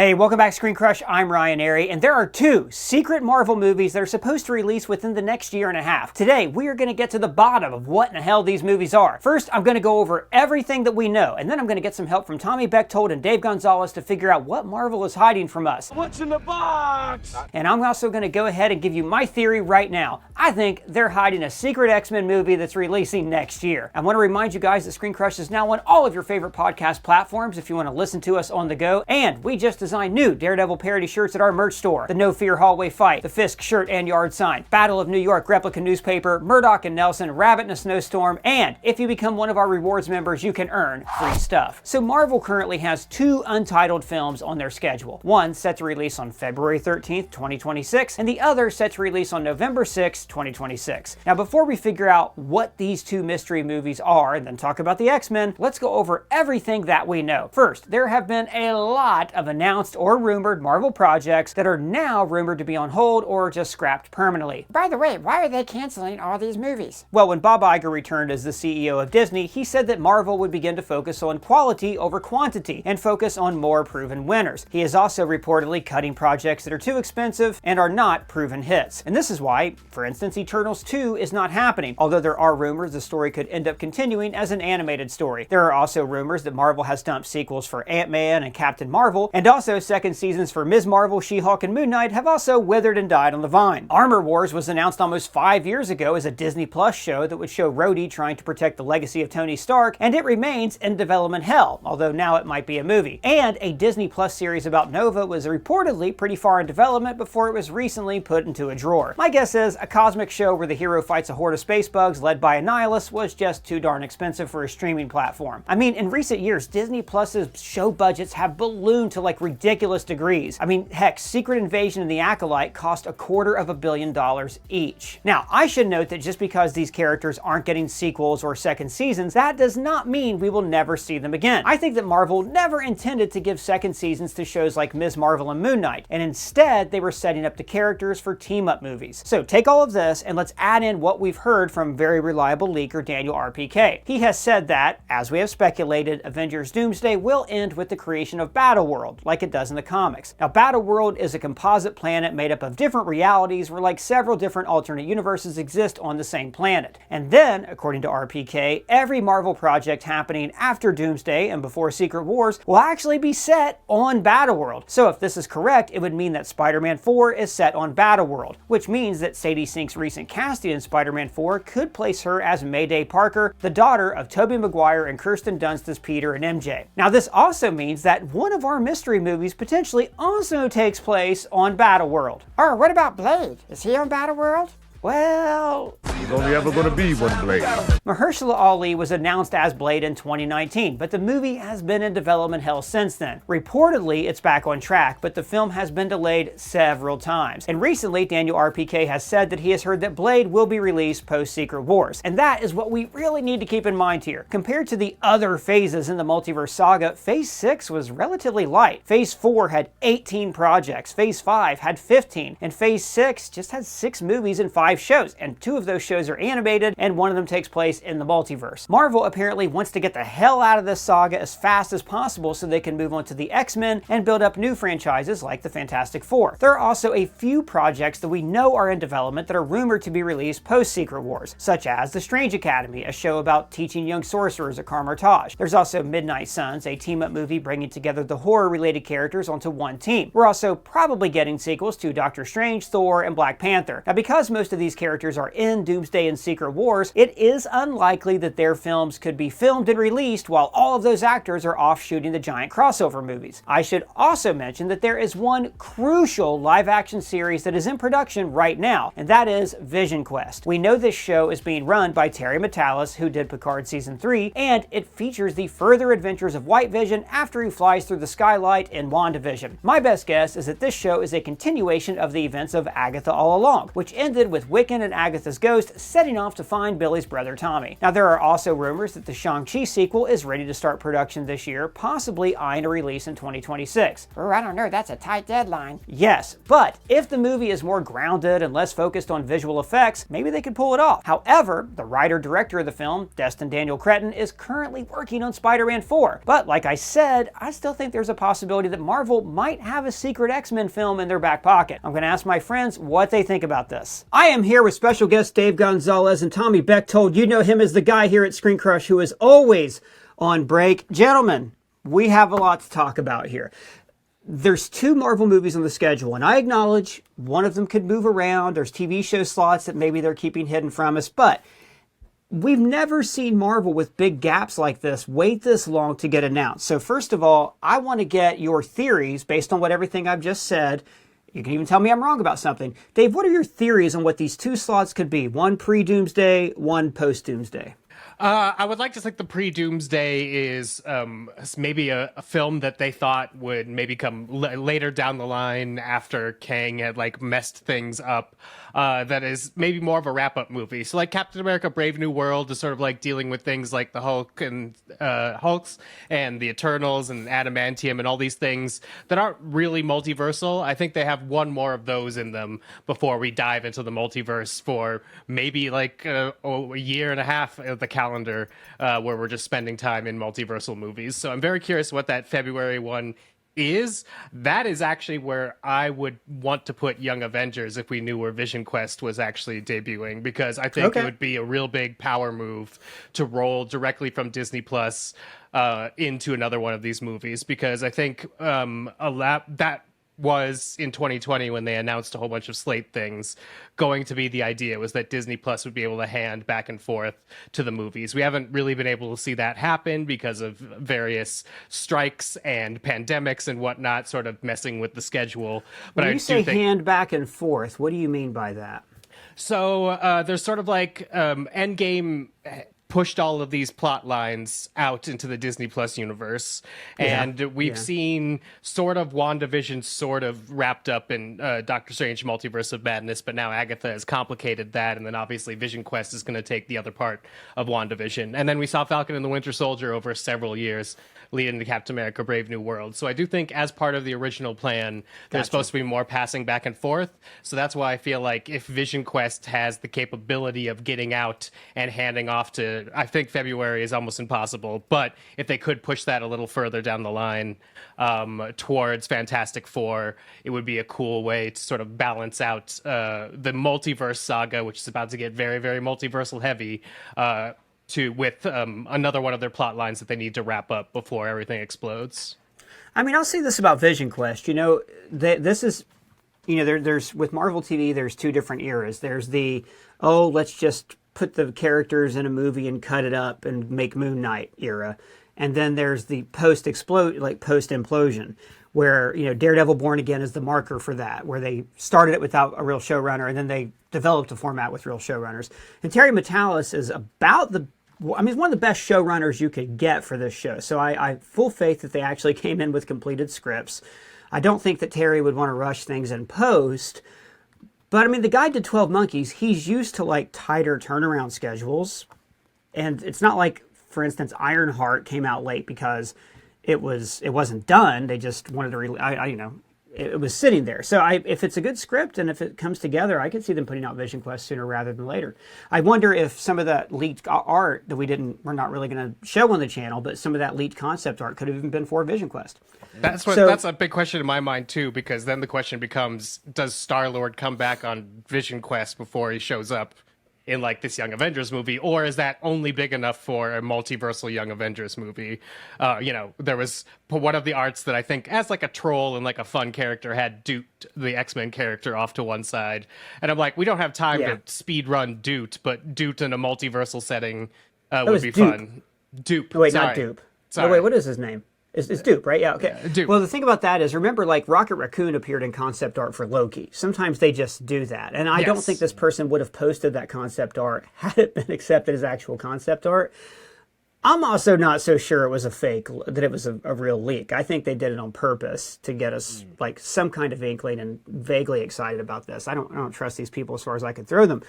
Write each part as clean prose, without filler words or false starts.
Hey, welcome back to ScreenCrush. I'm Ryan Airy, and there are two secret Marvel movies that are supposed to release within the next year and a half. Today, we are going to get to the bottom of what in the hell these movies are. First, I'm going to go over everything that we know, and then I'm going to get some help from Tommy Bechtold and Dave Gonzales to figure out what Marvel is hiding from us. What's in the box? And I'm also going to go ahead and give you my theory right now. I think they're hiding a secret X-Men movie that's releasing next year. I want to remind you guys that ScreenCrush is now on all of your favorite podcast platforms if you want to listen to us on the go, and we just designed new Daredevil parody shirts at our merch store. The No Fear Hallway Fight, the Fisk shirt and yard sign, Battle of New York replica newspaper, Murdoch and Nelson, Rabbit in a Snowstorm, and if you become one of our rewards members, you can earn free stuff. So Marvel currently has two untitled films on their schedule. One set to release on February 13th, 2026, and the other set to release on November 6th, 2026. Now before we figure out what these two mystery movies are and then talk about the X-Men, let's go over everything that we know. First, there have been a lot of announced or rumored Marvel projects that are now rumored to be on hold or just scrapped permanently. By the way, why are they canceling all these movies? Well, when Bob Iger returned as the CEO of Disney, he said that Marvel would begin to focus on quality over quantity and focus on more proven winners. He is also reportedly cutting projects that are too expensive and are not proven hits. And this is why, for instance, Eternals 2 is not happening, although there are rumors the story could end up continuing as an animated story. There are also rumors that Marvel has dumped sequels for Ant-Man and Captain Marvel, and also second seasons for Ms. Marvel, She-Hulk, and Moon Knight have also withered and died on the vine. Armor Wars was announced almost 5 years ago as a Disney Plus show that would show Rhodey trying to protect the legacy of Tony Stark, and it remains in development hell, although now it might be a movie. And a Disney Plus series about Nova was reportedly pretty far in development before it was recently put into a drawer. My guess is a cosmic show where the hero fights a horde of space bugs led by a nihilist was just too darn expensive for a streaming platform. I mean, in recent years, Disney Plus's show budgets have ballooned to like ridiculous degrees. I mean, heck, Secret Invasion and The Acolyte cost $250 million each. Now, I should note that just because these characters aren't getting sequels or second seasons, that does not mean we will never see them again. I think that Marvel never intended to give second seasons to shows like Ms. Marvel and Moon Knight, and instead they were setting up the characters for team-up movies. So take all of this and let's add in what we've heard from very reliable leaker Daniel RPK. He has said that, as we have speculated, Avengers Doomsday will end with the creation of Battleworld, like it does in the comics. Now, Battleworld is a composite planet made up of different realities where like several different alternate universes exist on the same planet. And then, according to RPK, every Marvel project happening after Doomsday and before Secret Wars will actually be set on Battleworld. So if this is correct, it would mean that Spider-Man 4 is set on Battleworld, which means that Sadie Sink's recent casting in Spider-Man 4 could place her as Mayday Parker, the daughter of Tobey Maguire and Kirsten Dunst as Peter and MJ. Now, this also means that one of our mystery movies potentially also takes place on Battleworld. Oh, what about Blade? Is he on Battleworld? Well, He's only ever going to be one Blade. Mahershala Ali was announced as Blade in 2019, but the movie has been in development hell since then. Reportedly, it's back on track, but the film has been delayed several times. And recently, Daniel RPK has said that he has heard that Blade will be released post-Secret Wars. And that is what we really need to keep in mind here. Compared to the other phases in the multiverse saga, Phase 6 was relatively light. Phase 4 had 18 projects, Phase 5 had 15, and Phase 6 just had 6 movies and 5 shows, and 2 of those shows are animated, and 1 of them takes place in the multiverse. Marvel apparently wants to get the hell out of this saga as fast as possible so they can move on to the X-Men and build up new franchises like the Fantastic Four. There are also a few projects that we know are in development that are rumored to be released post-Secret Wars, such as The Strange Academy, a show about teaching young sorcerers at Carmartage. There's also Midnight Suns, a team-up movie bringing together the horror-related characters onto one team. We're also probably getting sequels to Doctor Strange, Thor, and Black Panther. Now, because most of these characters are in Doomsday and Secret Wars, it is unlikely that their films could be filmed and released while all of those actors are off shooting the giant crossover movies. I should also mention that there is one crucial live-action series that is in production right now, and that is Vision Quest. We know this show is being run by Terry Matalas, who did Picard Season 3, and it features the further adventures of White Vision after he flies through the skylight in WandaVision. My best guess is that this show is a continuation of the events of Agatha All Along, which ended with Wiccan and Agatha's ghost setting off to find Billy's brother Tommy. Now, there are also rumors that the Shang-Chi sequel is ready to start production this year, possibly eyeing a release in 2026. Oh, I don't know, that's a tight deadline. Yes, but if the movie is more grounded and less focused on visual effects, maybe they could pull it off. However, the writer-director of the film, Destin Daniel Cretton, is currently working on Spider-Man 4. But like I said, I still think there's a possibility that Marvel might have a secret X-Men film in their back pocket. I'm going to ask my friends what they think about this. I am here with special guest Dave Gonzales and Tommy Bechtold. You know him as the guy here at ScreenCrush who is always on break. Gentlemen, we have a lot to talk about here. There's 2 Marvel movies on the schedule, and I acknowledge one of them could move around. There's TV show slots that maybe they're keeping hidden from us, but we've never seen Marvel with big gaps like this wait this long to get announced. So first of all, I want to get your theories based on what everything I've just said. You can even tell me I'm wrong about something. Dave, what are your theories on what these 2 slots could be? One pre-Doomsday, one post-Doomsday. I would like to think the pre-Doomsday is maybe a film that they thought would maybe come later down the line after Kang had like messed things up. That is maybe more of a wrap-up movie. So like Captain America: Brave New World is sort of like dealing with things like the Hulk and Hulks and the Eternals and Adamantium and all these things that aren't really multiversal. I think they have one more of those in them before we dive into the multiverse for maybe like a year and a half of the calendar where we're just spending time in multiversal movies. So I'm very curious what that February one is. That is actually where I would want to put Young Avengers if we knew where Vision Quest was actually debuting, because I think it would be a real big power move to roll directly from Disney Plus into another one of these movies, because I think that was in 2020 when they announced a whole bunch of slate things going to be the idea was that Disney Plus would be able to hand back and forth to the movies. We haven't really been able to see that happen because of various strikes and pandemics and whatnot sort of messing with the schedule. But when you say hand back and forth, what do you mean by that? So there's sort of like Endgame pushed all of these plot lines out into the Disney Plus universe. And we've seen sort of WandaVision sort of wrapped up in Doctor Strange Multiverse of Madness, but now Agatha has complicated that, and then obviously Vision Quest is going to take the other part of WandaVision. And then we saw Falcon and the Winter Soldier over several years leading to Captain America: Brave New World. So I do think as part of the original plan, there's supposed to be more passing back and forth. So that's why I feel like if Vision Quest has the capability of getting out and handing off to, I think February is almost impossible, but if they could push that a little further down the line towards Fantastic Four, it would be a cool way to sort of balance out the multiverse saga, which is about to get very, very multiversal heavy, with another one of their plot lines that they need to wrap up before everything explodes. I mean, I'll say this about Vision Quest. You know, this is, you know, there's with Marvel TV, there's 2 different eras. There's the, let's just put the characters in a movie and cut it up and make Moon Knight era. And then there's the post-implosion, where, you know, Daredevil Born Again is the marker for that, where they started it without a real showrunner and then they developed a format with real showrunners. And Terry Matalas is about he's one of the best showrunners you could get for this show. So I have full faith that they actually came in with completed scripts. I don't think that Terry would want to rush things in post. But I mean, the guy did 12 Monkeys. He's used to like tighter turnaround schedules. And it's not like, for instance, Ironheart came out late because it wasn't done. They just wanted to, it was sitting there. So if it's a good script and if it comes together, I could see them putting out Vision Quest sooner rather than later. I wonder if some of that leaked art that we're not really going to show on the channel, but some of that leaked concept art could have even been for Vision Quest. That's a big question in my mind too, because then the question becomes, does Star-Lord come back on Vision Quest before he shows up in like this Young Avengers movie, or is that only big enough for a multiversal Young Avengers movie? There was one of the arts that I think as like a troll and like a fun character had duped the X-Men character off to one side. And I'm like, we don't have time to speed run Doot, but Doot in a multiversal setting would be Dupe. Fun. Dupe. Oh, wait, Sorry. not Dupe. Sorry. Oh, wait, what is his name? It's Dupe, right? Yeah, okay. Dupe. Well, the thing about that is, remember, like, Rocket Raccoon appeared in concept art for Loki. Sometimes they just do that. And I don't think this person would have posted that concept art had it been accepted as actual concept art. I'm also not so sure it was a fake, that it was a real leak. I think they did it on purpose to get us like some kind of inkling and vaguely excited about this. I don't trust these people as far as I could throw them.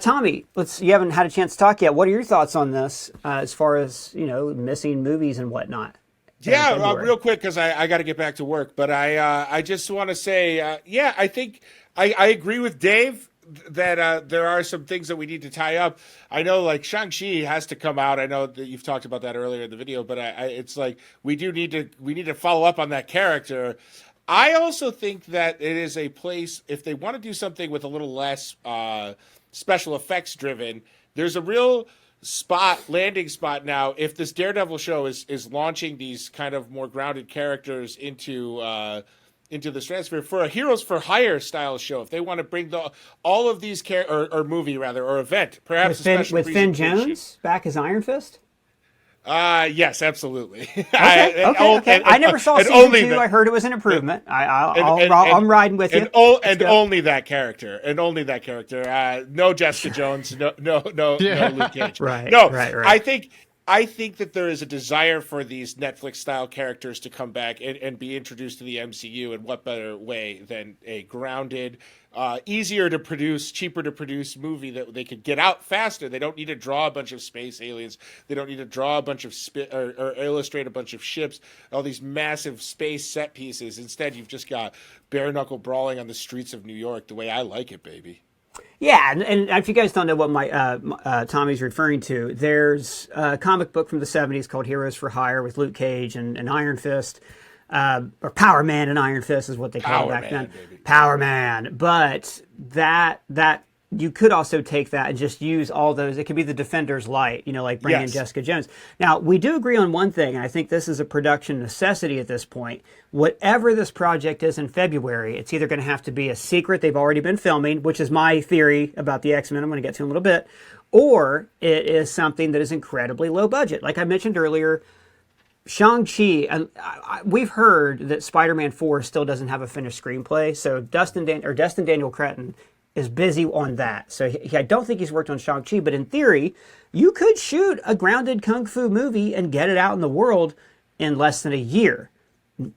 Tommy, you haven't had a chance to talk yet. What are your thoughts on this as far as, missing movies and whatnot? Yeah, real quick, because I got to get back to work. But I just want to say, I think I agree with Dave that there are some things that we need to tie up. I know, like, Shang-Chi has to come out. I know that you've talked about that earlier in the video, but it's like we need to follow up on that character. I also think that it is a place, if they want to do something with a little less special effects driven, there's a real landing spot now. If this Daredevil show is launching these kind of more grounded characters into the stratosphere for a Heroes for Hire style show, if they want to bring all of these or movie rather, or event, perhaps with Finn Jones back as Iron Fist. Yes, absolutely. Okay. I never saw season 2. I heard it was an improvement. I'm riding with you. Only that character. No Jessica Jones. No Luke Cage. Right. I think that there is a desire for these Netflix-style characters to come back and be introduced to the MCU, and what better way than a grounded, easier to produce, cheaper to produce movie that they could get out faster. They don't need to draw a bunch of space aliens. They don't need to draw a bunch of or illustrate a bunch of ships, all these massive space set pieces. Instead, you've just got bare-knuckle brawling on the streets of New York the way I like it, baby. Yeah, and if you guys don't know what my Tommy's referring to, there's a comic book from the 70s called Heroes for Hire with Luke Cage and Iron Fist, or Power Man and Iron Fist is what they called it back then. Baby. Power Man. But that you could also take that and just use all those. It could be the Defender's Light, like bringing in Jessica Jones. Now, we do agree on one thing, and I think this is a production necessity at this point. Whatever this project is in February, it's either going to have to be a secret they've already been filming, which is my theory about the X-Men I'm going to get to in a little bit, or it is something that is incredibly low budget. Like I mentioned earlier, Shang-Chi, and we've heard that Spider-Man 4 still doesn't have a finished screenplay, so Destin Daniel Cretton is busy on that. So I don't think he's worked on Shang-Chi, but in theory, you could shoot a grounded kung fu movie and get it out in the world in less than a year.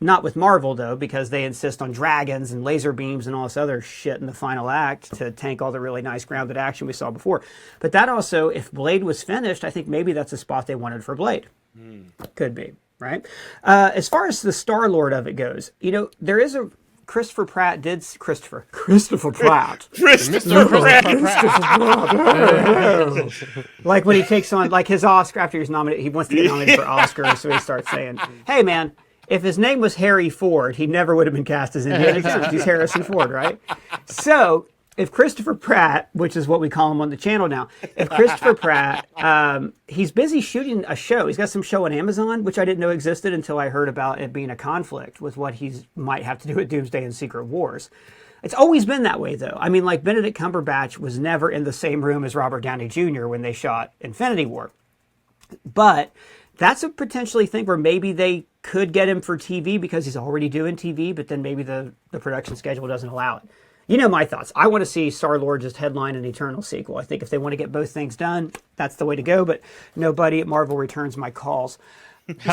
Not with Marvel, though, because they insist on dragons and laser beams and all this other shit in the final act to tank all the really nice grounded action we saw before. But that also, if Blade was finished, I think maybe that's a spot they wanted for Blade. Could be, right? As far as the Star-Lord of it goes, there is a... Christopher Pratt. Christopher Pratt. Like when he takes on, like his Oscar, after he's nominated, he wants to get nominated for Oscar, so he starts saying, hey man, if his name was Harry Ford, he never would have been cast as Indiana Jones. He's Harrison Ford, right? So, if Christopher Pratt, which is what we call him on the channel now, if Christopher Pratt, he's busy shooting a show. He's got some show on Amazon, which I didn't know existed until I heard about it being a conflict with what he might have to do with Doomsday and Secret Wars. It's always been that way, though. I mean, like Benedict Cumberbatch was never in the same room as Robert Downey Jr. when they shot Infinity War. But that's a potentially thing where maybe they could get him for TV because he's already doing TV, but then maybe the production schedule doesn't allow it. You know my thoughts. I want to see Star-Lord just headline an Eternal sequel. I think if they want to get both things done, that's the way to go, but nobody at Marvel returns my calls.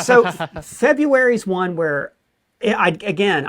So February's one where, I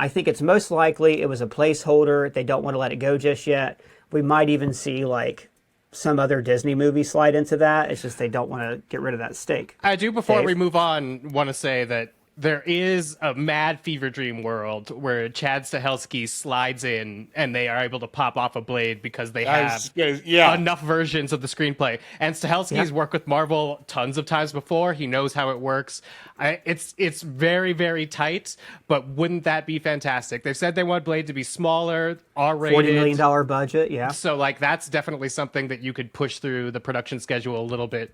think it's most likely it was a placeholder. They don't want to let it go just yet. We might even see like some other Disney movie slide into that. It's just they don't want to get rid of that stake. I do, before Dave? we move on, want to say that there is a mad fever dream world where Chad Stahelski slides in and they are able to pop off a Blade because they have enough versions of the screenplay. And Stahelski's worked with Marvel tons of times before. He knows how it works. It's very, very tight, but wouldn't that be fantastic? They've said they want Blade to be smaller, R-rated. $40 million budget, yeah. So like that's definitely something that you could push through the production schedule a little bit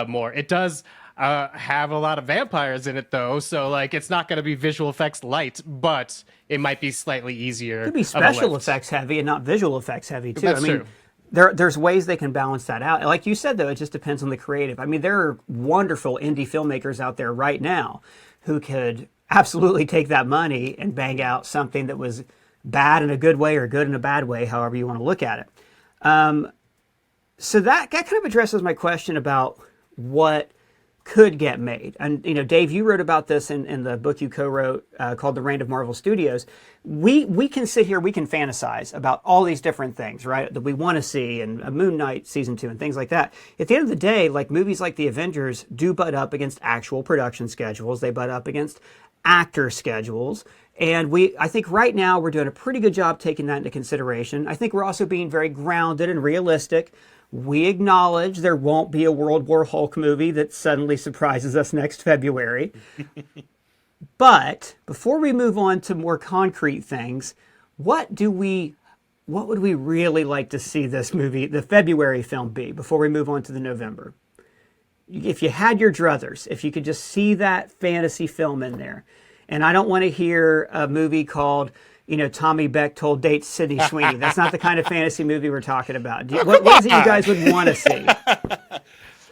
more. It does have a lot of vampires in it, though, so like it's not going to be visual effects light, but it might be slightly easier. It could be special effects heavy and not visual effects heavy too. That's true. There's ways they can balance that out. Like you said, though, it just depends on the creative. I mean, there are wonderful indie filmmakers out there right now who could absolutely take that money and bang out something that was bad in a good way or good in a bad way, however you want to look at it. So that kind of addresses my question about what could get made. And, Dave, you wrote about this in the book you co-wrote called The Reign of Marvel Studios. We can sit here, we can fantasize about all these different things, right, that we want to see, and Moon Knight season 2 and things like that. At the end of the day, like movies like The Avengers do butt up against actual production schedules. They butt up against actor schedules. And I think right now we're doing a pretty good job taking that into consideration. I think we're also being very grounded and realistic. We acknowledge there won't be a World War Hulk movie that suddenly surprises us next February. But before we move on to more concrete things, what would we really like to see this movie, the February film, be before we move on to the November? If you had your druthers, if you could just see that fantasy film in there. And I don't want to hear a movie called, Tommy Bechtold dates Sydney Sweeney. That's not the kind of fantasy movie we're talking about. What is it you guys would want to see?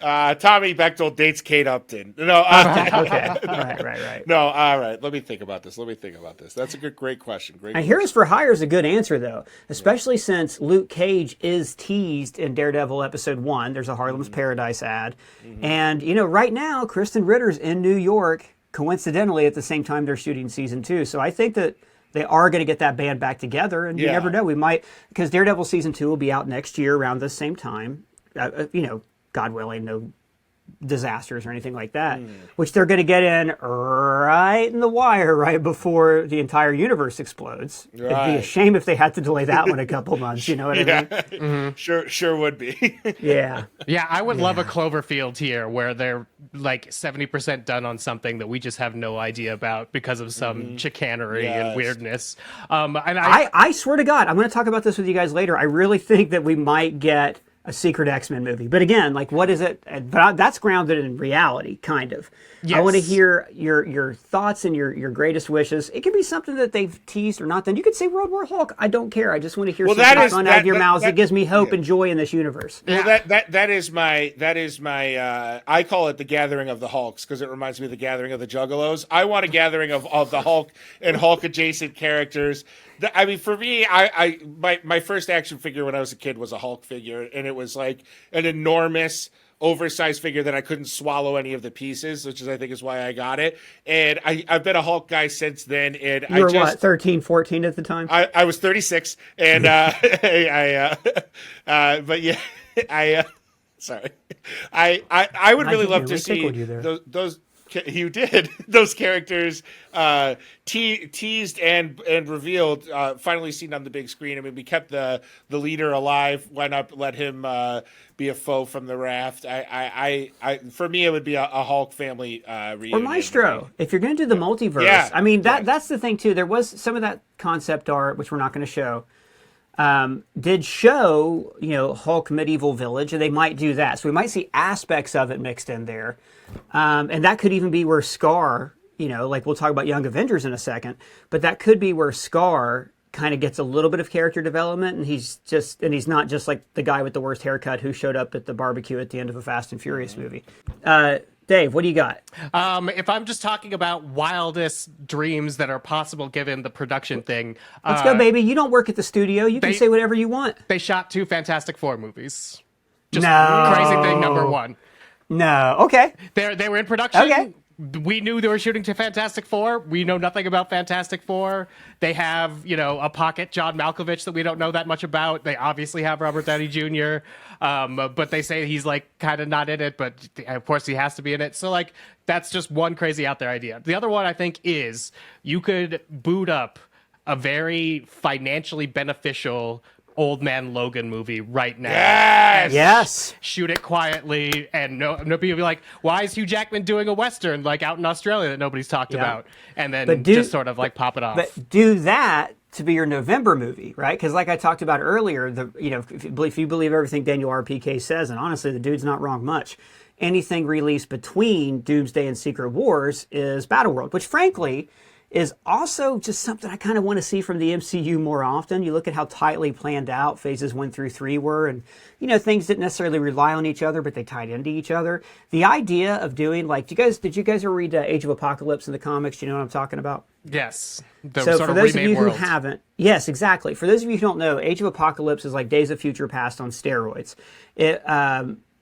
Tommy Bechtold dates Kate Upton. No. Okay. Right. No. All right. Let me think about this. That's a great question. And Heroes for Hire is a good answer, though, especially since Luke Cage is teased in Daredevil episode 1. There's a Harlem's Paradise ad. And, right now, Kristen Ritter's in New York, coincidentally, at the same time they're shooting season 2. So I think that they are going to get that band back together. And you never know. We might, because Daredevil season 2 will be out next year around the same time. God willing, no disasters or anything like that, which they're going to get in right in the wire right before the entire universe explodes. Right. It'd be a shame if they had to delay that one a couple months, you know what I mean? Mm-hmm. Sure would be. Yeah, I would love a Cloverfield here where they're like 70% done on something that we just have no idea about because of some chicanery and weirdness. And I swear to God, I'm going to talk about this with you guys later. I really think that we might get a secret X-Men movie. But again, like, what is it? But that's grounded in reality, kind of. Yes. I want to hear your thoughts and your greatest wishes. It could be something that they've teased or not. Then you could say World War Hulk. I don't care. I just want to hear something fun out of your mouths that gives me hope and joy in this universe. Well, that is my I call it the Gathering of the Hulks because it reminds me of the Gathering of the Juggalos. I want a gathering of the Hulk and Hulk adjacent characters. I mean, for me, my first action figure when I was a kid was a Hulk figure, and it was like an enormous, oversized figure that I couldn't swallow any of the pieces, which is I think is why I got it. And I've been a Hulk guy since then. And you were what, 13, 14 at the time? I was 36, and but yeah, sorry, I would really love to see those. You did those characters teased and revealed, finally seen on the big screen. I mean, we kept the leader alive. Why not let him be a foe from the raft? I for me, it would be a Hulk family reunion. Or Maestro, if you're going to do the multiverse. Yeah, I mean, that's the thing too. There was some of that concept art, which we're not going to show. Did show, Hulk Medieval Village, and they might do that. So we might see aspects of it mixed in there. And that could even be where Scar, like we'll talk about Young Avengers in a second, but that could be where Scar kind of gets a little bit of character development, and he's not just like the guy with the worst haircut who showed up at the barbecue at the end of a Fast and Furious movie. Dave, what do you got? If I'm just talking about wildest dreams that are possible given the production thing. Let's go, baby. You don't work at the studio. You can say whatever you want. They shot 2 Fantastic Four movies. Crazy thing number 1. No. Okay. They were in production. Okay. We knew they were shooting to Fantastic Four. We know nothing about Fantastic Four. They have, a pocket John Malkovich that we don't know that much about. They obviously have Robert Downey Jr., but they say he's like kind of not in it, but of course he has to be in it. So like that's just one crazy out there idea. The other one I think is you could boot up a very financially beneficial Old Man Logan movie right now. Yes. Shoot it quietly, and no people be like, "Why is Hugh Jackman doing a Western like out in Australia that nobody's talked about?" And then just sort of like pop it off. But do that to be your November movie, right? Because like I talked about earlier, if you believe everything Daniel RPK says, and honestly, the dude's not wrong much. Anything released between Doomsday and Secret Wars is Battleworld, which frankly is also just something I kind of want to see from the MCU more often. You look at how tightly planned out phases 1 through 3 were, and things didn't necessarily rely on each other, but they tied into each other. The idea of doing did you guys ever read Age of Apocalypse in the comics? Do you know what I'm talking about? Yes. So for those of you who haven't, yes, exactly. For those of you who don't know, Age of Apocalypse is like Days of Future Past on steroids.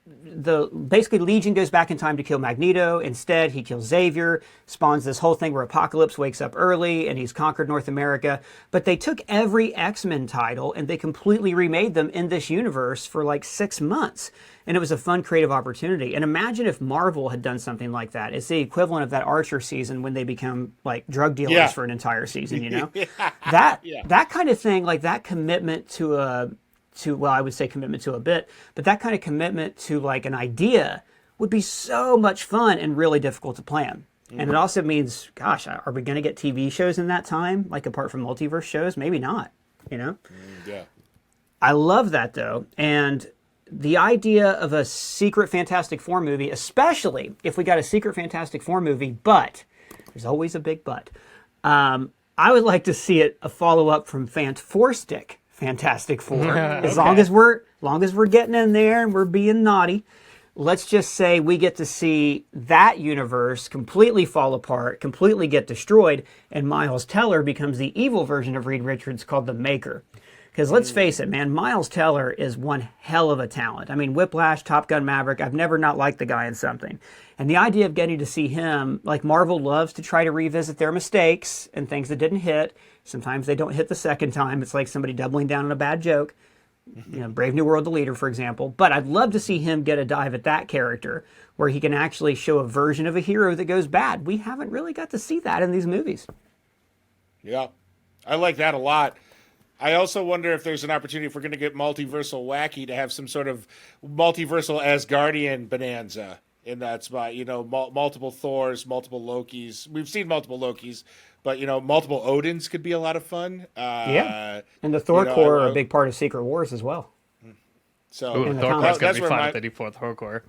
basically Legion goes back in time to kill Magneto. Instead, he kills Xavier, spawns this whole thing where Apocalypse wakes up early and he's conquered North America. But they took every X-Men title and they completely remade them in this universe for like 6 months. And it was a fun creative opportunity. And imagine if Marvel had done something like that. It's the equivalent of that Archer season when they become like drug dealers for an entire season, you know? That kind of thing, like that commitment to well, I would say commitment to a bit, but that kind of commitment to like an idea would be so much fun and really difficult to plan. And it also means, gosh, are we going to get TV shows in that time? Like apart from multiverse shows? Maybe not, you know? Yeah. I love that though. And the idea of a secret Fantastic Four movie, especially if we got a secret Fantastic Four movie, but there's always a big but. I would like to see it a follow-up from Four-Stick Fantastic Four. As long as we're getting in there and we're being naughty, let's just say we get to see that universe completely fall apart, completely get destroyed, and Miles Teller becomes the evil version of Reed Richards called the Maker. Because let's face it, man, Miles Teller is one hell of a talent. I mean, Whiplash, Top Gun Maverick, I've never not liked the guy in something. And the idea of getting to see him, like Marvel loves to try to revisit their mistakes and things that didn't hit. Sometimes they don't hit the second time. It's like somebody doubling down on a bad joke. You know, Brave New World, The Leader, for example. But I'd love to see him get a dive at that character where he can actually show a version of a hero that goes bad. We haven't really got to see that in these movies. Yeah, I like that a lot. I also wonder if there's an opportunity if we're going to get multiversal wacky to have some sort of multiversal Asgardian bonanza in that spot. You know, multiple Thors, multiple Lokis. We've seen multiple Lokis, but, you know, multiple Odins could be a lot of fun. And the Thor Corps are a big part of Secret Wars as well. So Thor Corps is going to be fun if they do Thor Corps.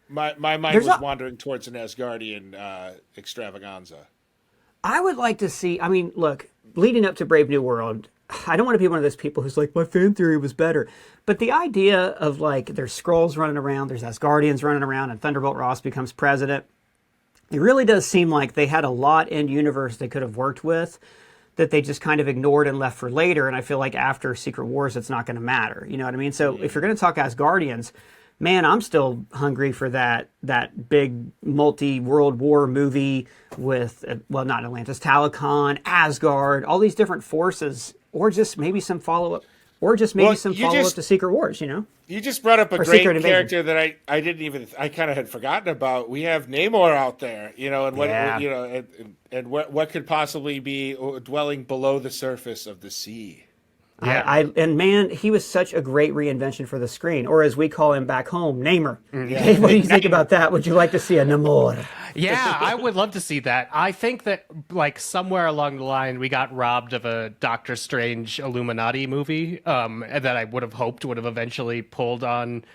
My mind was wandering towards an Asgardian extravaganza. I would like to see, I mean, look, leading up to Brave New World, I don't want to be one of those people who's like, my fan theory was better. But the idea of like, there's Skrulls running around, there's Asgardians running around, and Thunderbolt Ross becomes president. It really does seem like they had a lot in universe they could have worked with that they just kind of ignored and left for later. And I feel like after Secret Wars, it's not going to matter. You know what I mean? So if you're going to talk Asgardians, man, I'm still hungry for that big multi-world war movie with, well, not Atlantis, Talokan, Asgard, all these different forces, or just maybe some follow-up, to Secret Wars, you know? You just brought up a or great character that I kind of had forgotten about. We have Namor out there, you know, and what and what could possibly be dwelling below the surface of the sea. Yeah. And man, he was such a great reinvention for the screen, or as we call him back home, Namor. Yeah. What do you think about that? Would you like to see a Namor? Yeah, I would love to see that. I think that, like, somewhere along the line, we got robbed of a Doctor Strange Illuminati movie that I would have hoped would have eventually pulled on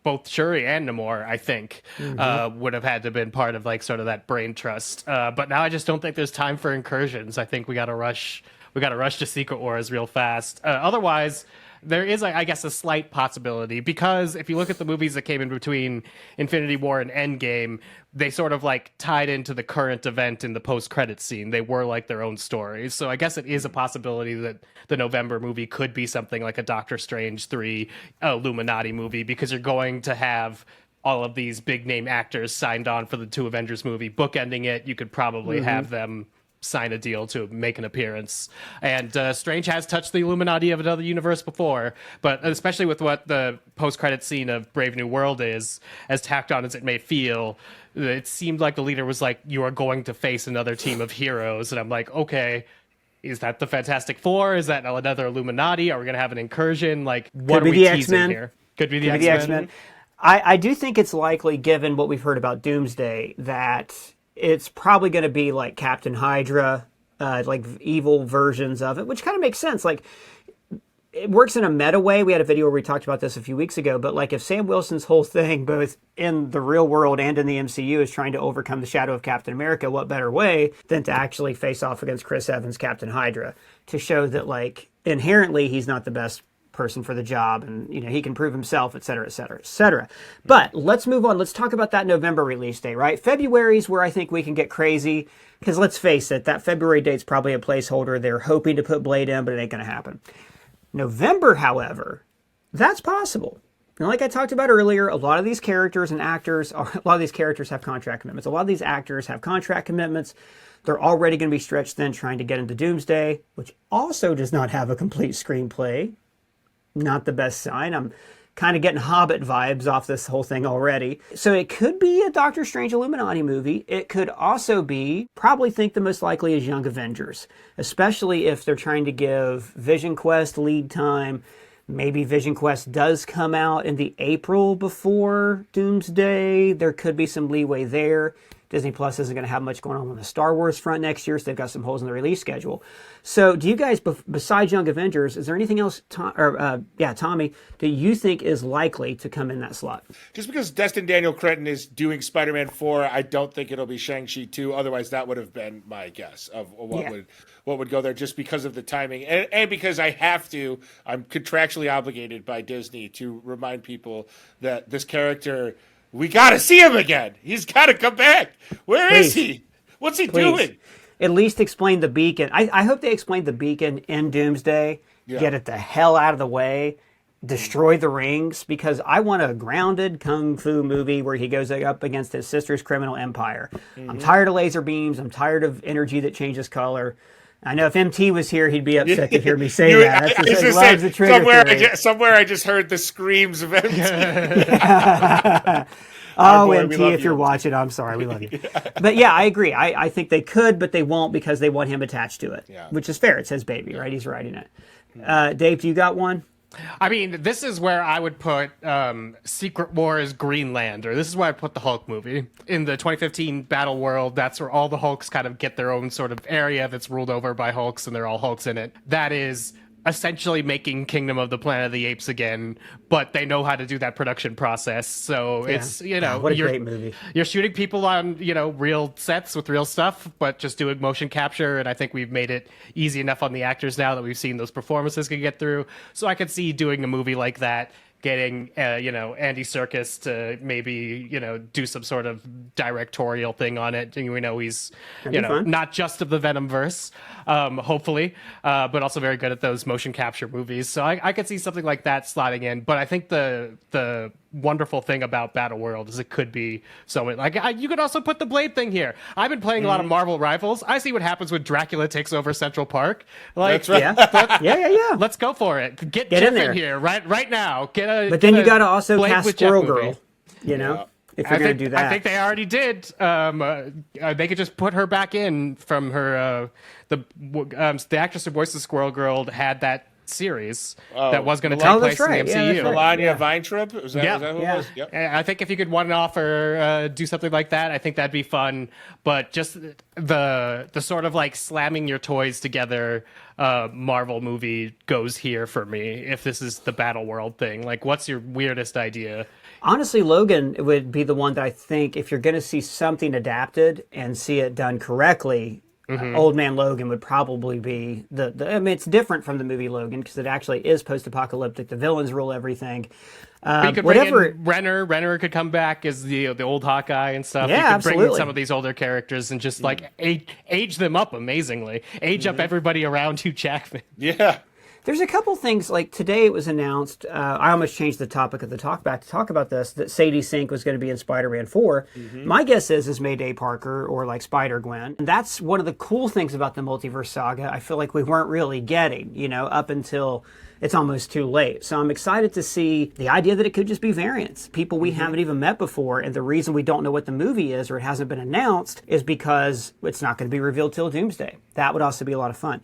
both Shuri and Namor, I think, would have had to have been part of, like, sort of that brain trust. But now I just don't think there's time for incursions. I think we got to rush to Secret Wars real fast. Otherwise, there is, I guess, a slight possibility, because if you look at the movies that came in between Infinity War and Endgame, they sort of like tied into the current event in the post-credits scene. They were like their own stories. So I guess it is a possibility that the November movie could be something like a Doctor Strange 3 Illuminati movie, because you're going to have all of these big name actors signed on for the 2 Avengers movie. Bookending it, you could probably have them sign a deal to make an appearance. And Strange has touched the Illuminati of another universe before, but especially with what the post-credit scene of Brave New World is, as tacked on as it may feel, it seemed like the leader was like, you are going to face another team of heroes. And I'm like, okay, is that the Fantastic Four? Is that another Illuminati? Are we going to have an incursion? Like, what are we teasing X-Men here? Could be the X-Men. I do think it's likely, given what we've heard about Doomsday, that it's probably going to be like Captain Hydra, like evil versions of it, which kind of makes sense. Like, it works in a meta way. We had a video where we talked about this a few weeks ago, but like if Sam Wilson's whole thing, both in the real world and in the MCU, is trying to overcome the shadow of Captain America, what better way than to actually face off against Chris Evans' Captain Hydra, to show that like inherently he's not the best person for the job, and you know he can prove himself, et cetera, et cetera, et cetera. But let's move on. Let's talk about that November release date, right? February's where I think we can get crazy, because let's face it, that February date's probably a placeholder. They're hoping to put Blade in, but it ain't going to happen. November, however, that's possible. And like I talked about earlier, a lot of these characters and actors, a lot of these characters have contract commitments. A lot of these actors have contract commitments. They're already going to be stretched thin trying to get into Doomsday, which also does not have a complete screenplay. Not the best sign. I'm kind of getting Hobbit vibes off this whole thing already. So it could be a Doctor Strange Illuminati movie. It could also be, probably think the most likely is Young Avengers, especially if they're trying to give Vision Quest lead time. Maybe Vision Quest does come out in the April before Doomsday. There could be some leeway there. Disney Plus isn't going to have much going on the Star Wars front next year, so they've got some holes in the release schedule. So do you guys, besides Young Avengers, is there anything else, Tommy, do you think is likely to come in that slot? Just because Destin Daniel Cretton is doing Spider-Man 4, I don't think it'll be Shang-Chi 2. Otherwise, that would have been my guess of what would go there, just because of the timing. And because I'm contractually obligated by Disney to remind people that this character, we got to see him again. He's got to come back. Where is he? What's he doing? At least explain the beacon. I hope they explain the beacon in Doomsday. Yeah. Get it the hell out of the way. Destroy the rings, because I want a grounded kung fu movie where he goes up against his sister's criminal empire. Mm-hmm. I'm tired of laser beams. I'm tired of energy that changes color. I know if MT was here, he'd be upset to hear me say that. Somewhere I just heard the screams of MT. Oh, MT, if you're watching, I'm sorry. We love you. But yeah, I agree. I think they could, but they won't because they want him attached to it, which is fair. It's his baby, right? He's writing it. Dave, do you got one? I mean, this is where I would put Secret Wars Greenland, or this is where I put the Hulk movie. In the 2015 Battle World, that's where all the Hulks kind of get their own sort of area that's ruled over by Hulks, and they're all Hulks in it. That is essentially making Kingdom of the Planet of the Apes again, but they know how to do that production process. So it's, what a great movie. You're shooting people on, real sets with real stuff, but just doing motion capture. And I think we've made it easy enough on the actors now that we've seen those performances can get through. So I could see doing a movie like that, getting, Andy Serkis to maybe, do some sort of directorial thing on it. And we know he's, not just of the Venomverse, hopefully, but also very good at those motion capture movies. So I could see something like that slotting in. But I think the wonderful thing about Battle World is it could be so you could also put the Blade thing here. I've been playing a lot of Marvel Rivals. I see what happens when Dracula takes over Central Park. That's right. Yeah. Let's go for it. Get in Jeff there in here right now. But then you got to also cast Squirrel Girl. If you're going to do that. I think they already did. They could just put her back in from her. The actress who voiced the Squirrel Girl had that series that was going to take place in the MCU. Melania Weintraub? Was that who it was? Yep. I think if you could one-off or do something like that, I think that'd be fun. But just the sort of like slamming your toys together Marvel movie goes here for me if this is the Battle World thing. Like, what's your weirdest idea? Honestly, Logan would be the one that I think if you're going to see something adapted and see it done correctly, Old Man Logan would probably be I mean, it's different from the movie Logan because it actually is post-apocalyptic. The villains rule everything. You could bring in Renner. Renner could come back as the old Hawkeye and stuff. Yeah, you could absolutely. bring in some of these older characters and just like age them up amazingly. Age up everybody around Hugh Jackman. Yeah. There's a couple things, like today it was announced, I almost changed the topic of the talkback to talk about this, that Sadie Sink was going to be in Spider-Man 4. My guess is Mayday Parker or like Spider-Gwen. And that's one of the cool things about the multiverse saga I feel like we weren't really getting, up until it's almost too late. So I'm excited to see the idea that it could just be variants, people we haven't even met before. And the reason we don't know what the movie is or it hasn't been announced is because it's not going to be revealed till Doomsday. That would also be a lot of fun.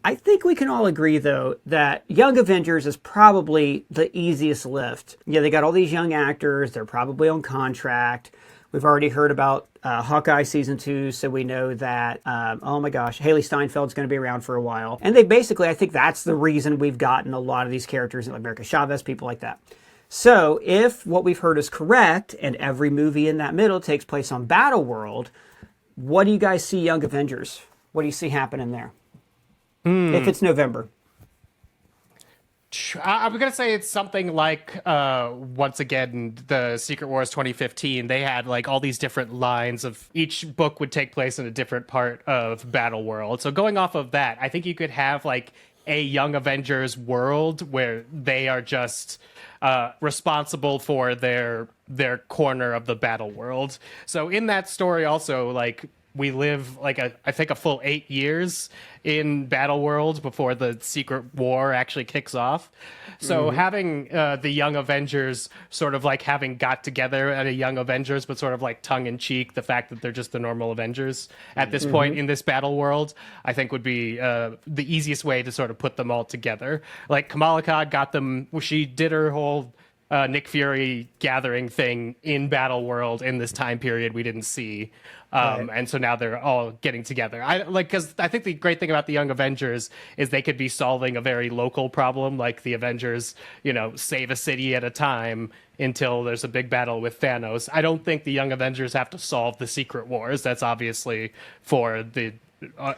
I think we can all agree, though, that Young Avengers is probably the easiest lift. Yeah, they got all these young actors. They're probably on contract. We've already heard about Hawkeye Season 2, so we know that, Haley Steinfeld's going to be around for a while. And they basically, I think that's the reason we've gotten a lot of these characters, like America Chavez, people like that. So if what we've heard is correct, and every movie in that middle takes place on Battle World, what do you guys see Young Avengers? What do you see happening there? If it's November. I'm going to say it's something like, once again, the Secret Wars 2015. They had like all these different lines of each book would take place in a different part of Battle World. So going off of that, I think you could have like a Young Avengers world where they are just responsible for their corner of the battle world. So in that story also, like, we live like I think a full 8 years in Battle World before the Secret War actually kicks off. So having the Young Avengers sort of like having got together at a Young Avengers, but sort of like tongue in cheek, the fact that they're just the normal Avengers at this point in this Battle World, I think would be the easiest way to sort of put them all together. Like Kamala Khan got them, she did her whole Nick Fury gathering thing in Battle World in this time period we didn't see. And so now they're all getting together. Because I think the great thing about the Young Avengers is they could be solving a very local problem, like the Avengers, save a city at a time until there's a big battle with Thanos. I don't think the Young Avengers have to solve the Secret Wars. That's obviously for the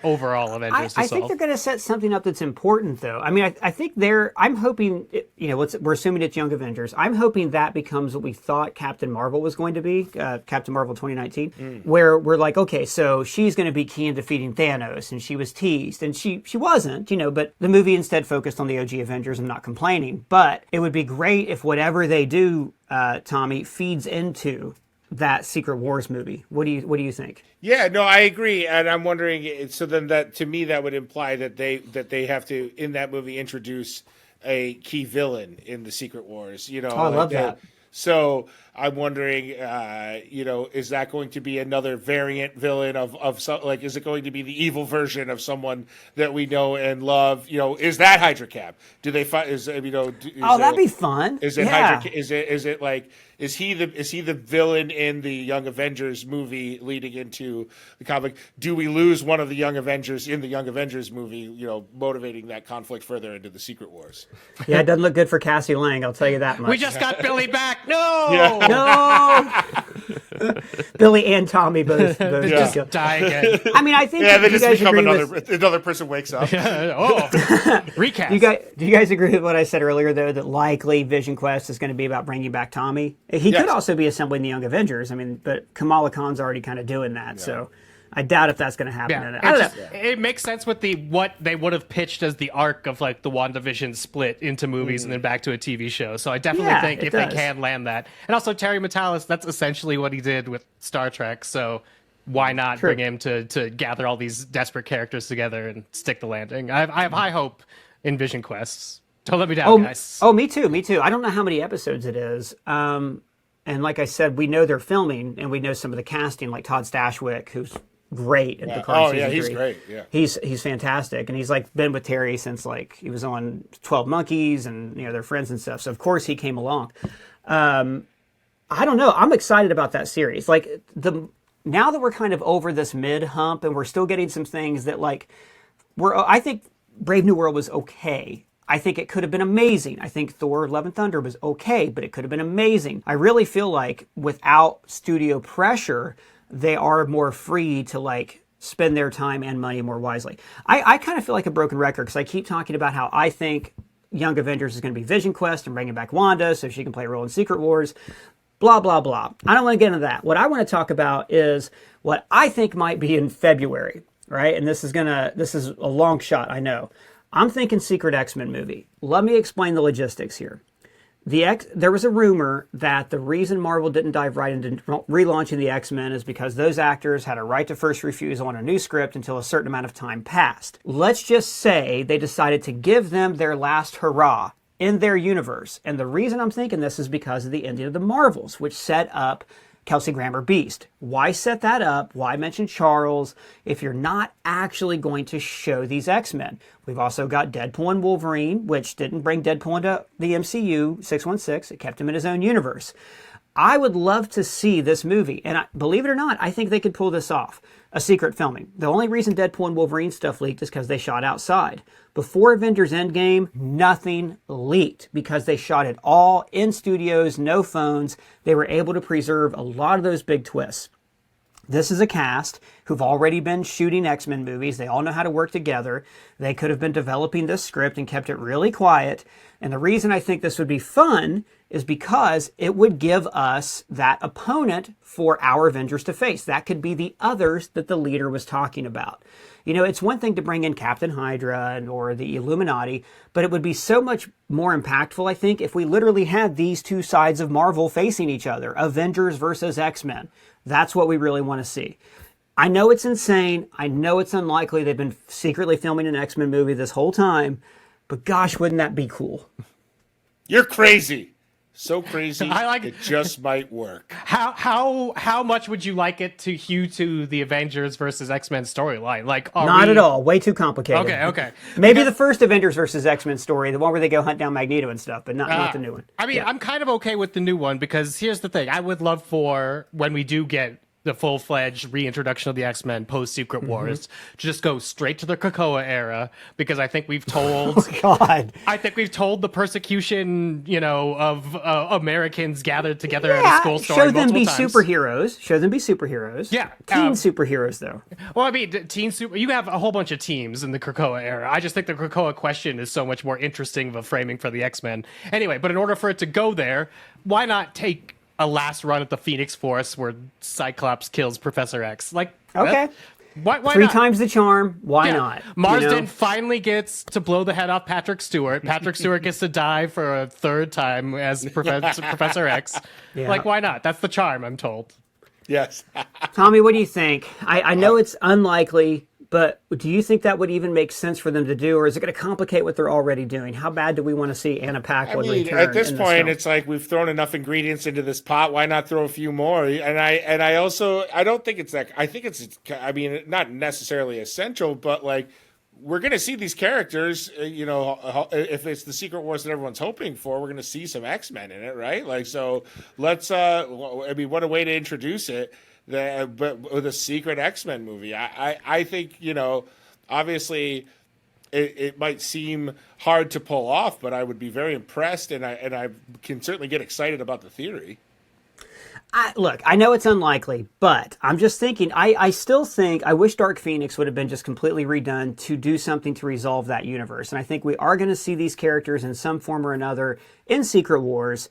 overall Avengers to I solve. think they're going to set something up that's important, though. I mean, I think I'm hoping, we're assuming it's Young Avengers. I'm hoping that becomes what we thought Captain Marvel was going to be, Captain Marvel 2019, where we're like, okay, so she's going to be key in defeating Thanos, and she was teased, and she wasn't, but the movie instead focused on the OG Avengers. I'm not complaining, but it would be great if whatever they do, Tommy, feeds into that Secret Wars movie. What do you think? Yeah, no, I agree, and I'm wondering. So then, that to me, that would imply that they have to in that movie introduce a key villain in the Secret Wars. I love that. So I'm wondering, is that going to be another variant villain of some, like, is it going to be the evil version of someone that we know and love? Is that Hydra Cap? Do they find? That'd be fun. Is it yeah. Hydra? Is it like? Is he the villain in the Young Avengers movie leading into the comic? Do we lose one of the Young Avengers in the Young Avengers movie, motivating that conflict further into the Secret Wars? Yeah, it doesn't look good for Cassie Lang, I'll tell you that much. We just got Billy back. No! Yeah. No! Billy and Tommy both Just die again. I mean, I think they you just guys become agree another person wakes up. Recast. Do you guys agree with what I said earlier, though, that likely Vision Quest is going to be about bringing back Tommy? He could also be assembling the Young Avengers. I mean, but Kamala Khan's already kind of doing that, so I doubt if that's going to happen. Yeah, I don't know. It makes sense with what they would have pitched as the arc of like the WandaVision split into movies and then back to a TV show. So I definitely think if they can land that, and also Terry Matalas, that's essentially what he did with Star Trek. So why not bring him to gather all these desperate characters together and stick the landing? I have high hope in Vision Quests. Don't let me down, guys. Oh, me too. I don't know how many episodes it is. And like I said, we know they're filming, and we know some of the casting, like Todd Stashwick, who's great in Picard season 3. He's great. Yeah, he's fantastic, and he's like been with Terry since like he was on 12 Monkeys, and they're friends and stuff. So of course he came along. I don't know. I'm excited about that series. Like now that we're kind of over this mid hump, and we're still getting some things that like I think Brave New World was okay. I think it could have been amazing. I think Thor: Love and Thunder was okay, but it could have been amazing. I really feel like without studio pressure, they are more free to like spend their time and money more wisely. I kind of feel like a broken record because I keep talking about how I think Young Avengers is going to be Vision Quest and bringing back Wanda so she can play a role in Secret Wars. Blah, blah, blah. I don't want to get into that. What I want to talk about is what I think might be in February, right? And this is a long shot, I know. I'm thinking Secret X-Men movie. Let me explain the logistics here. There was a rumor that the reason Marvel didn't dive right into relaunching the X-Men is because those actors had a right to first refusal on a new script until a certain amount of time passed. Let's just say they decided to give them their last hurrah in their universe. And the reason I'm thinking this is because of the ending of the Marvels, which set up Kelsey Grammer Beast. Why set that up? Why mention Charles if you're not actually going to show these X-Men? We've also got Deadpool and Wolverine, which didn't bring Deadpool into the MCU, 616. It kept him in his own universe. I would love to see this movie, and believe it or not, I think they could pull this off. A secret filming. The only reason Deadpool and Wolverine stuff leaked is because they shot outside. Before Avengers Endgame, nothing leaked because they shot it all in studios, no phones. They were able to preserve a lot of those big twists. This is a cast who've already been shooting X-Men movies. They all know how to work together. They could have been developing this script and kept it really quiet. And the reason I think this would be fun is because it would give us that opponent for our Avengers to face. That could be the others that the leader was talking about. You know, it's one thing to bring in Captain Hydra or the Illuminati, but it would be so much more impactful, I think, if we literally had these two sides of Marvel facing each other. Avengers versus X-Men. That's what we really want to see. I know it's insane. I know it's unlikely. They've been secretly filming an X-Men movie this whole time, but gosh, wouldn't that be cool? You're crazy. So crazy, I like it just might work. How much would you like it to hew to the Avengers versus X-Men storyline? Like, Not at all. Way too complicated. Okay. Maybe the first Avengers versus X-Men story, the one where they go hunt down Magneto and stuff, but not the new one. I mean, I'm kind of okay with the new one because here's the thing. I would love for when we do get the full-fledged reintroduction of the X-Men post-Secret Wars to just go straight to the Krakoa era, because I think we've told I think we've told the persecution, you know, of Americans gathered together at a school story show them be times. superheroes. Show them be superheroes. Yeah. Teen superheroes, though. Well, I mean, you have a whole bunch of teams in the Krakoa era. I just think the Krakoa question is so much more interesting of a framing for the X-Men. Anyway, but in order for it to go there, why not take a last run at the Phoenix Force where Cyclops kills Professor X? Like, Okay. Why Three not? times the charm. Why not? Marsden finally gets to blow the head off Patrick Stewart. Patrick Stewart gets to die for a third time as Professor X. Yeah. Like, why not? That's the charm, I'm told. Yes. Tommy, what do you think? I know it's unlikely, but do you think that would even make sense for them to do, or is it going to complicate what they're already doing? How bad do we want to see Anna Paquin return? At this in point, film? it's like we've thrown enough ingredients into this pot. Why not throw a few more? And I also don't think it's that. I think it's. I mean, not necessarily essential, but like we're going to see these characters. You know, if it's the Secret Wars that everyone's hoping for, we're going to see some X-Men in it, right? Like, so let's. I mean, what a way to introduce it. But with a secret X-Men movie, I think, you know, obviously it might seem hard to pull off, but I would be very impressed, and I can certainly get excited about the theory. Look, I know it's unlikely, but I'm just thinking, I still think, I wish Dark Phoenix would have been just completely redone to do something to resolve that universe. And I think we are going to see these characters in some form or another in Secret Wars.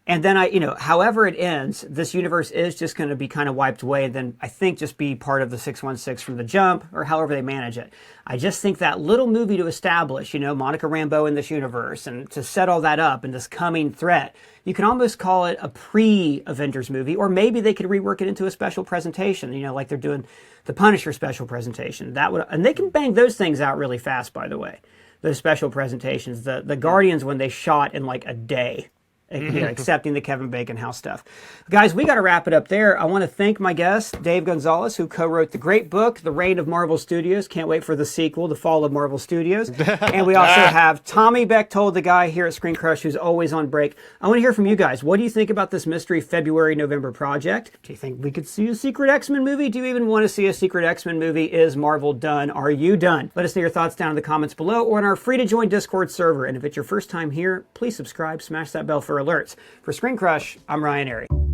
And then however it ends, this universe is just going to be kind of wiped away, and then I think just be part of the 616 from the jump, or however they manage it. I just think that little movie to establish, Monica Rambeau in this universe, and to set all that up and this coming threat, you can almost call it a pre-Avengers movie, or maybe they could rework it into a special presentation, like they're doing the Punisher special presentation. And they can bang those things out really fast, by the way, those special presentations. The Guardians, when they shot in like a day. Accepting the Kevin Bacon house stuff. Guys, we got to wrap it up there. I want to thank my guest, Dave Gonzales, who co-wrote the great book, The Reign of Marvel Studios. Can't wait for the sequel, The Fall of Marvel Studios. And we also have Tommy Bechtold, the guy here at ScreenCrush, who's always on break. I want to hear from you guys. What do you think about this mystery February-November project? Do you think we could see a secret X-Men movie? Do you even want to see a secret X-Men movie? Is Marvel done? Are you done? Let us know your thoughts down in the comments below or on our free-to-join Discord server. And if it's your first time here, please subscribe, smash that bell for alerts. For ScreenCrush, I'm Ryan Airy.